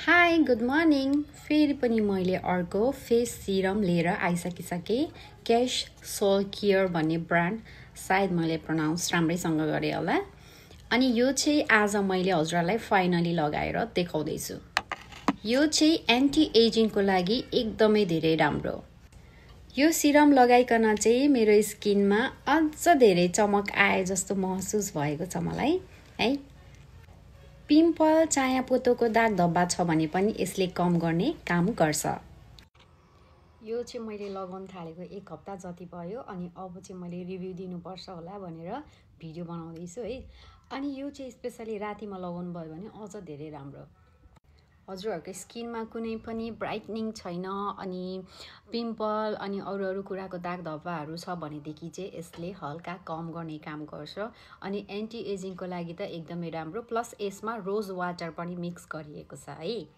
High good morning. फेरि पनि मैले अर्को फेस सिरम लिएर आइसकिसकेँ। क्याश सोल केयर भन्ने ब्रान्ड, सायद मैले प्रोनाउन्स राम्रैसँग गरेँ होला। अनि यो चाहिँ आज मैले हजुरहरूलाई फाइनली लगाएर देखाउँदैछु। यो चाहिँ एन्टी एजिङको लागि एकदमै धेरै राम्रो। यो सिरम लगाइकन चाहिँ मेरो स्किनमा अझ धेरै चमक आए जस्तो महसुस भएको छ मलाई है। पिम्पल चाया पोतोको दाग धब्बा छ भने पनि यसले कम गर्ने काम गर्छ। यो चाहिँ मैले लगाउन थालेको 1 हप्ता जति भयो अनि अब चाहिँ मैले रिभ्यू दिनुपर्छ होला भनेर भिडियो बनाउँदैछु है। अनि यो चाहिँ स्पेसली रातिमा लगाउनु भयो भने अझ धेरै राम्रो। हजुरहरूको स्किनमा कुनै पनि ब्राइटनिङ छैन अनि पिम्पल अनि अरू कुराको दाग धब्बाहरू छ भनेदेखि चाहिँ यसले हल्का कम गर्ने काम गर्छ। अनि एन्टी एजिङको लागि त एकदमै राम्रो, प्लस यसमा रोज वाटर पनि मिक्स गरिएको छ है।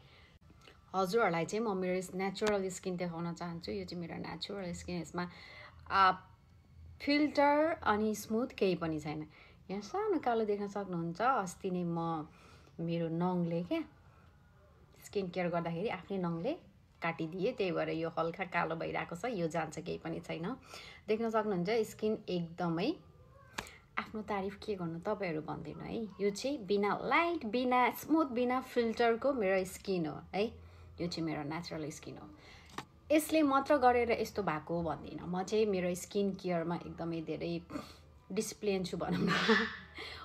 हजुरहरूलाई चाहिँ म मेरो नेचुरल स्किन देखाउन चाहन्छु। यो चाहिँ मेरो नेचुरल स्किन, यसमा फिल्टर अनि स्मुथ केही पनि छैन। यहाँ सानो कालो देख्न सक्नुहुन्छ। अस्ति नै मेरो नङले स्किन केयर गर्दाखेरि आफ्नै नङले काटिदिए, त्यही भएर यो हल्का कालो भइरहेको छ। यो जान्छ, केही पनि छैन। देख्न सक्नुहुन्छ स्किन एकदमै। आफ्नो तारिफ के गर्नु, तपाईँहरू भन्दिनु है। यो चाहिँ बिना लाइट, बिना स्मुथ, बिना फिल्टरको मेरो स्किन हो है। यो चाहिँ मेरो नेचुरल स्किन हो। यसले मात्र गरेर यस्तो भएको भन्दिनँ। म चाहिँ मेरो स्किन केयरमा एकदमै धेरै डिसिप्लिन छु भनौँ न।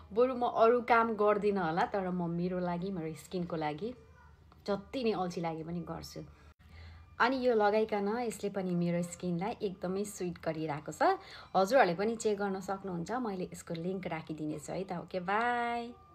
बरु म अरू काम गर्दिनँ होला, तर म मेरो लागि, मेरो स्किनको लागि जति नै अल्छी लागे पनि गर्छु। अनि यो लगाइकन यसले पनि मेरो स्किनलाई एकदमै स्विट गरिरहेको छ। हजुरहरूले पनि चेक गर्न सक्नुहुन्छ। मैले यसको लिङ्क राखिदिनेछु है त। Okay, by.